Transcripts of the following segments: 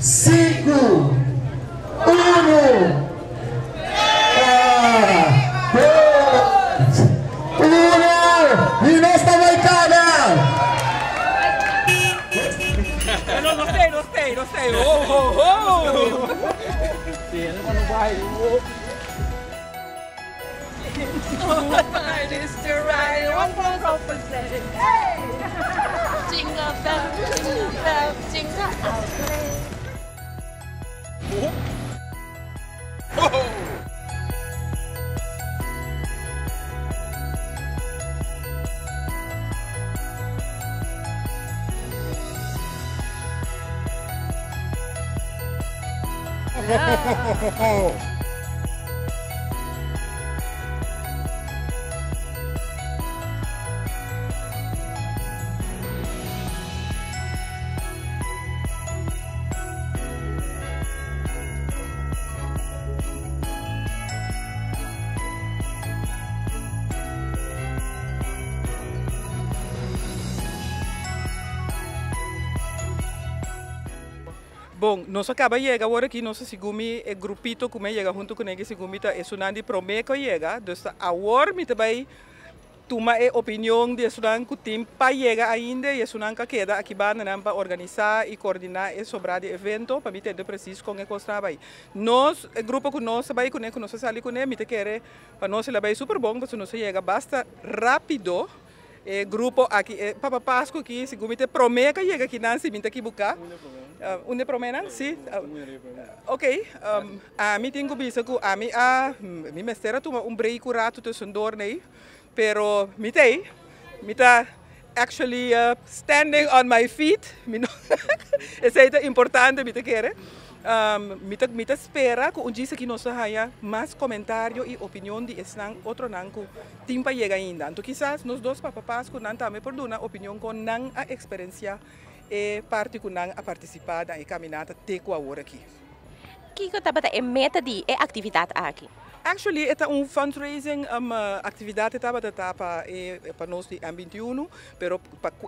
5, 1, 2, 1 e nesta bancada! Não sei. Oh! Mine is to ride one more opposite. Hey! Jingle bell, jingle all the way. Bom, nós acaba de chegar agora aqui, nosso segumi é grupito como chega junto com ele segumi tá é sunandi promete que chega, então agora me também toma a opinião de sunan que tem para chegar ainda e sunan que queda aqui para organizar e coordenar e sobrar de evento para me ter preciso com o que está aí. Nós, o grupo que nós vai com ele, que nós saímos com ele, me te quer para nós ele vai super bom, porque nós chega basta rápido. O grupo aqui, Papa Pasco aqui, segundo me promete que chega aqui não se me aqui buscar. Une promena? Sim. Ok. A mim tenho visto que a mim mestra toma break rato de sondor nei, pero me tá actually standing on my feet. Isso é importante me te quer. Me te espera que dia que nós haya mais comentário e opinião de esnan outro nanco tempo chega ainda. Então quizás nós dois papás que não também por dar opinião com não a experiência e parte que não a participar da caminhada até com a hora aqui. Que é meta de atividade aqui? Actually, é fundraising atividade para nós de 21, pero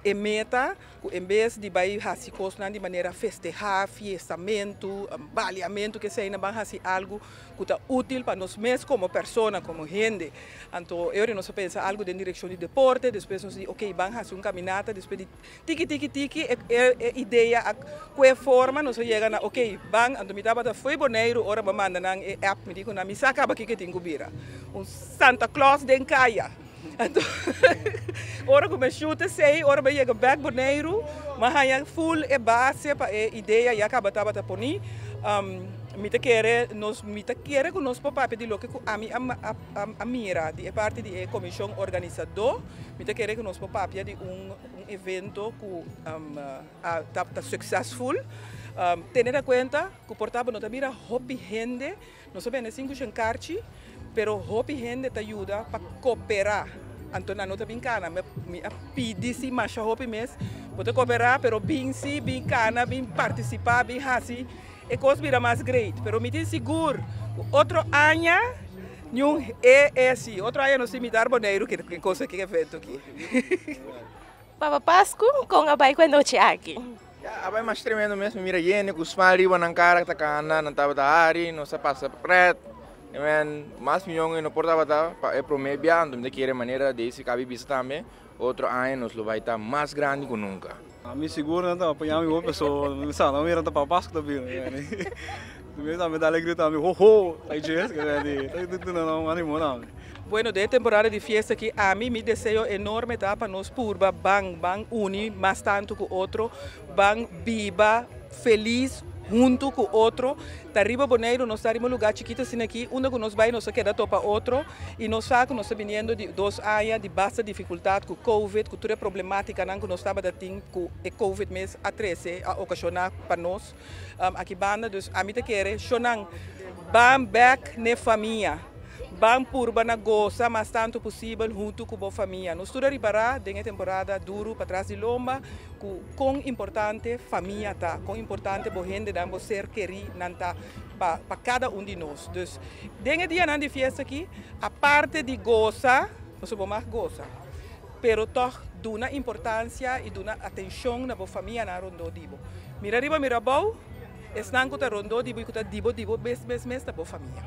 é meta, em vez de vai fazer coisas de maneira festejar, fiestamento, baleamento, que seja, vai fazer algo que está útil para nós mesmos como pessoa, como gente. Então, eu não pensa algo de direção de deporte, depois nós diz, ok, vamos fazer uma caminhada, depois de tiki, ideia, a que forma nós chegamos, ok, vamos, então me dá foi boneiro, ora me manda na app, me digo, na missa acaba que tem gubira, Santa Claus de Encaia. Então, ora como chuta sei, ora vai chegar back boneiro, mas aí full é base para a ideia e acaba tá poni. Me te quer que nós papá pedir lo que a mira de parte da comissão organizador, me te quer que nós papá de evento que tá successful. Tener en cuenta que portava não mira hopi gente, não sabemos cinco encarci, pero hopi gente te ajuda para cooperar. Então não te bincana, me pedi se mais hopi mes, pode cooperar, pero bem se bincana, bem participar, bem assim, é coisa vira mais great. Pero me diz seguro, outro ano nenhum é assim, outro ano não se me dar boneiro que coisa que é feito aqui. Papa Pasco com a bike noite aqui. Abai mas tremendo mesmo, mira yene, com os maridos na cara, tá cana, não tava da área, não se passa preto, mas milhões não portava tá, é promebiando, de que maneira de se cabe vista também, outro ano nos vai estar mais grande que nunca. A mim seguro não tá apanhando uma pessoa, não sabe, não era para Páscoa também, né? Também tá me dá alegria também, ho, aí Jesus, né? Não animou não. Bueno, de temporada de fiesta que a mim me desejo enorme tá para nós purba bang uni mais tanto que outro, bang viva feliz junto com outro. Tá riba boneiro, nós estamos em um lugar chiquito assim aqui, onde nós vai nós queda topa outro e nós sabe que nós estamos vindo de 2 anos de basta dificuldade com Covid, com toda a problemática não que nós estava tendo com o Covid mês a 13 a ocasionar para nós aqui banda, dus a mim te quer chonan bam back na família. Vamos purba na goza mais tanto possível junto com a família. Nós estamos a na temporada duro para trás de lomba, com importante família tá, com importante a gente não ser querer para cada de nós. Então, dentro dia de festa aqui, a parte de goza, nós vamos mais goza, pero toch dá importância e dá atenção na família na rondo dibo. Mira riba, mira bom. Esnan kuta rondo dibo ikuta dibo bes mes ta bo família.